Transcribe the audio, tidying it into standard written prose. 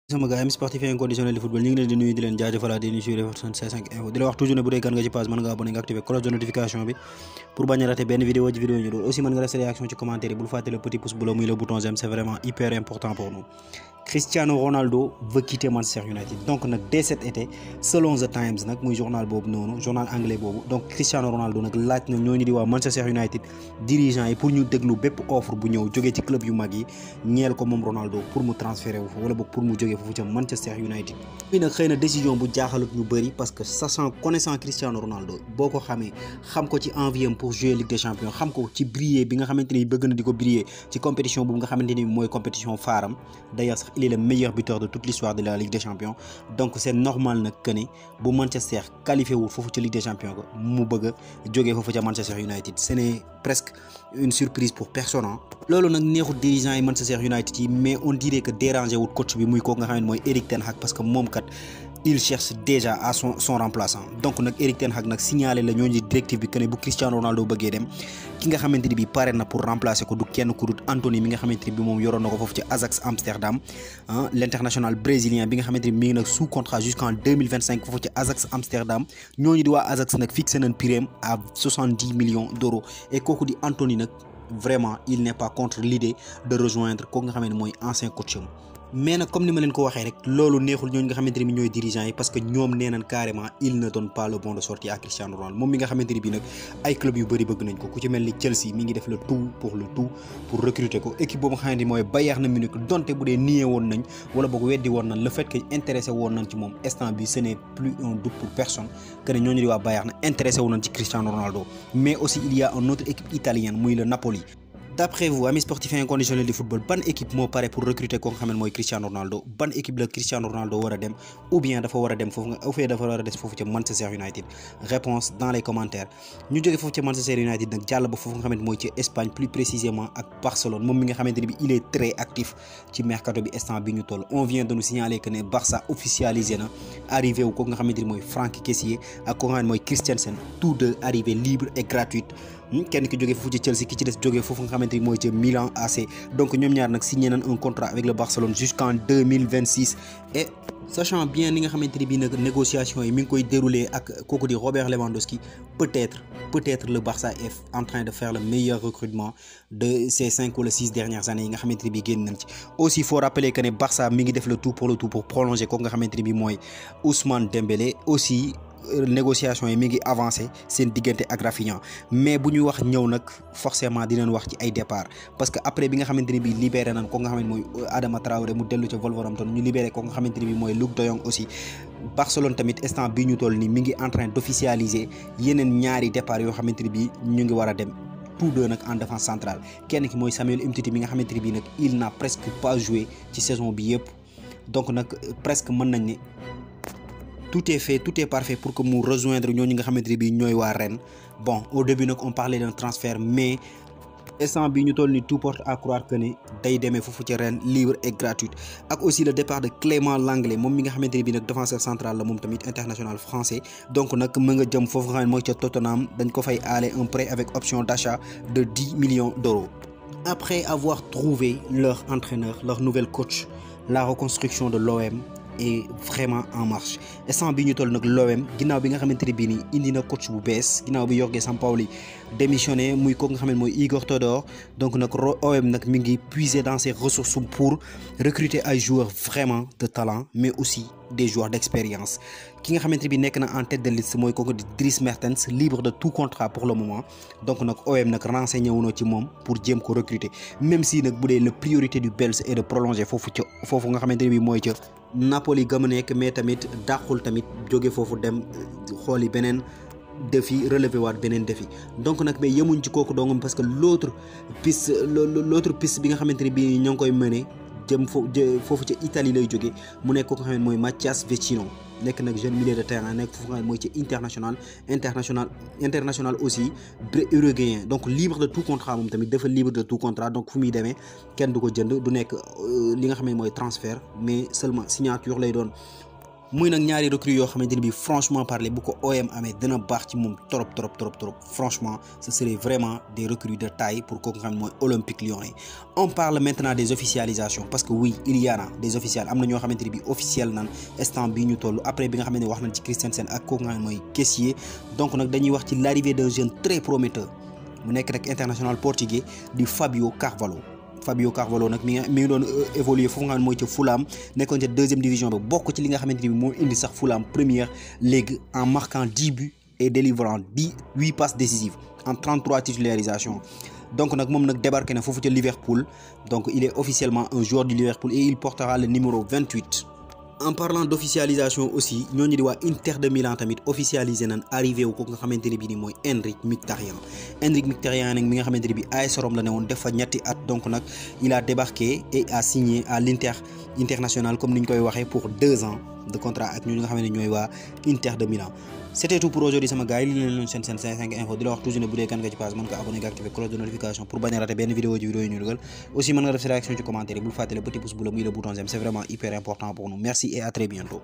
sama gars yi sportif inconditionnel de football ñu ngi leen di nuyu di leen jaajëfalaat di nuyu sur C5 info di la wax toujours ne bu dee gan nga ci page mën nga abonné nga activer cloche de notification bi pour bañ a rater benn vidéo ci vidéo ñu doon aussi mën nga def sa réaction ci commentaire yi bul fàtte le petit pouce bleu muy le bouton j'aime c'est vraiment hyper important pour nous. Cristiano Ronaldo veut quitter Manchester United donc nag dès cet été selon The Times nag muy journal boobu noonu journal anglais boobu donc Cristiano Ronaldo nag laaj na ñooñu di waa Manchester United dirigeants yi pour ñu déglu bépp offre bu ñëw jógee ci club yu mag yi ñeel ko moom Ronaldo pour mu transféré wu fa wala boog pour mu jógee foofu ca Manchester United. bi nag xëy na décision bu jaaxalut ñu bëri parce que connaissant Cristiano Ronaldo boo ko xamee xam ko ci envie am pour jouer Ligue des Champions xam ko ci briller bi nga xamante ni bëgg na di ko briller ci compétition boobu nga xamante ni mooy compétition faaram d'ailleurs sax il est le meilleur buteur de toute l'histoire de la Ligue des Champions donc c'est normal nag que ne bu Manchester qualifié wul foofu ci Ligue des Champions ko mu bëgg a jógee foofu ca Manchester United ce n'est presque une surprise pour personne. loolu nag neexut dirigeant yi Manchester United yi mais on dirait que dérangé wut coach bi muy kooku nga xam ne mooy Erik ten Hag parce que moom kat il cherche déjà à son remplaçant donc nag Erik ten Hag nag signalé la ñooñu directive bi que ne bu Cristiano Ronaldo bëggee dem ki nga xamante ni bi pare na pour remplacer ko du kenn ku dul Anthony mi nga xamante ni bi moom yoroon na ko foofu ci Ajax Amsterdam l'international brésilien bi nga xamante ni mi ngi nag sous contrat jusqu'en 2025 foofu ci Ajax Amsterdam ñooñu di waa Ajax nag fixé nañ prime à 70 millions d'euros et kooku di Anthony nag vraiment il n'est pas contre l'idée de rejoindre kooku nga xamante ni mooy ancien coach am mais nag comme ni ma leen ko waxee rek loolu neexul ñooñu nga xamante ni bi ñooy dirigeants yi parce que ñoom nee nañ carrément il ne donne pas le bon de sortie à Cristiano Ronaldo moom mi nga xamante ni bi nag ay club yu bëri bëgg nañ ko ku ci mel ni Chelsea mi ngi def le tout pour recruter ko équipe boobu nga xamante ni mooy Bayern Munich donte bu dee nié woon nañ wala boog weddi woon nañ le fait que intéressé woon nañ ci moom instant bi ce n'est plus un doute pour personne que ne ñooñu di waa Bayern intéressé woon nañ ci Cristiano Ronaldo mais aussi il y a une autre équipe italienne muy le Napoli. D'après vous amis sportifs inconditionnels du football ban équipe moo pare pour recruter ko nga xam ne mooy Cristiano Ronaldo ban équipe la Cristiano Ronaldo war a dem ou bien dafa war a dem foofu nga dafa war a des foofu ca Manchester United réponse dans les commentaires. ñu jógee foofu ca Manchester United nag jàll ba foofu nga xamante mooy ci Espagne plus précisément ak Barcelone moom mi nga xamante ne bi il est très actif ci mercato bi instant bi ñu toll on vient de nous signaler que ne Barça officialisé na arrivé wu ko nga xamante ni mooy Franck Kessié ak ko nga xam ne mooy Christensen tous deux arrivés libres et gratuites kenn ki jógee foofu ci Chelsea ki ci des jógee foofu nga xamante ni mooy ci Milan AC donc ñoom ñaar nag signé nañ un contrat avec le Barcelone jusqu'en 2026 et sachant bien li nga xamante ni bii nag négociation yi mi ngi koy dérouler ak kooku di Robert Lewandowski peut-être le Barça est en train de faire le meilleur recrutement de ces 5 ou 6 dernières années yi nga xamante ni bii génn nañ ci aussi il faut rappeler que ne Barça mi ngi def le tout pour prolonger kooku nga xamante ni bii mooy Ousmane Dembélé aussi négociation yi mi ngi avancé seen diggante ak Rafinha mais bu ñuy wax ñëw nag forcément dinañ wax ci ay départ parce que après bi nga xamante ni bi libéré nañ ko nga xamante mooy Adama Traoré mu dellu ca Wolverhampton ñu libéré ko nga xamante ni bi mooy Luuk de Jong aussi Barcelone tamit instant bi ñu toll ni mi ngi en train d'officialiser yeneen ñaari départ yoo xamante ni bi ñu ngi war a dem tous deux nag en défense centrale kenn ki mooy Samuel Umtiti mi nga xamante ni bi nag il n'a presque pas joué ci saison bi yëpp donc nag presque mën nañ ne tout est fait tout est parfait pour que mu rejoindre ñooñu nga xamante ne bii ñooy waa Rennes bon au début nag on parlait d'un transfert mais instant bi ñu toll ni tout porte à croire que ne day demee foofu ci Rennes libre et gratuite ak aussi le départ de Clément Lenglet moom mi nga xamante ne bii nag défenseur central la moom tamit international français donc nag mu nga jëm foofu nga xam ne mooy ca Tottenham dañ ko fay aale un prêt avec option d'achat de 10 millions d'euros. Après avoir trouvé leur entraîneur leur nouvel coach la reconstruction de l'OM est vraiment en marche instant bi ñu toll nag l'OM ginnaaw bi nga xamante ne bii nii indi na coach bu bees ginnaaw bi Jorge Sampaoli démissionné muy ko nga xam ne mooy Igor Tudor donc nag OM nag mi ngi puiser dans ses ressources pour recruter ay joueurs vraiment de talent mais aussi des joueurs d'expérience ki nga xamante ne bii nekk na en tête de liste mooy kooku di Dries Mertens libre de tout contrat pour le moment donc nag OM nag renseigné wu na ci moom pour jéem ko recruter même si nag bu dee la priorité du Belge est de prolonger foofu nga xamante ne bii mooy ca Napoli gëm a nekk mais tamit dàqul tamit jóge foofu dem xooli beneen défi relever waat beneen défi donc nag mais yemuñ ci kooku dongam parce que l'autre piste bi nga xamante ne bii ñoo ngi koy mëne jëm foofu ca Italie lay jóge mu nekk ko nga xam ne mooy Mathias Vecino nekk nag jeune milieu de terrain nekk foofu nga xam ne mooy ci international aussi uruguayen donc libre de tout contrat moom tamit dafa libre de tout contrat donc fu muy demee kenn du ko jënd du nekk li nga xam ne mooy transfert mais seulement signature lay doon muy nag ñaari recrues yoo xamante ne bi franchement parler bu ko OM amee dina baax ci moom trop franchement ce serait vraiment des recrues de taille pour kooku nga xam ne mooy Olympique Lyonnais. On parle maintenant des officialisations parce que oui il y en a des officiels am na ñoo xamante ne bi officiel nan instant bii ñu toll après bi nga xamante ne wax nañ ci Christensen ak kooku nga xam ne mooy Kessié. Donc nag dañuy wax ci l'arrivée d'un jeune très prometteur mu nekk rek international portugais di Fabio Carvalho nag mi ngi doon évoluer foofu nga xam ne mooy ca Fulham nekkoon ca deuxième division bi bokk ci li nga xamante ni bi moo indi sax Fulham première ligue en marquant 10 buts et délivrant 8 passes décisives en 33 titularisations. Donc nag moom nag débarqué na foofu ca Liverpool, donc il est officiellement un joueur du Liverpool et il portera le numéro 28. En parlant d'officialisation aussi ñooñu di waa Inter de Milan tamit officialisé nañ arrivé wu ko nga xamante ne bii nii mooy Henrikh Mkhitaryan nag mi nga xamante ne bii AS Rome la ne woon def fa ñetti at. Donc nag il a débarqué et a signé à l'Inter international comme ni ñu koy waxee pour 2 ans de contrat ak ñooñu nga xam ne ñooy waa Inter de Milan. C'était tout pour aujourd'hui sama gars yi li leen seen 5 info di la wax toujours ne bu dee kan nga ci page mën nga abonné nga activer cloche de notification pour bañ a rater benn vidéo yi ñu dugal. Aussi mën nga def sa réaction ci commentaire yi bul fàtte le petit pouce bleu muy le bouton j'aime, c'est vraiment hyper important pour nous. Merci et à très bientôt.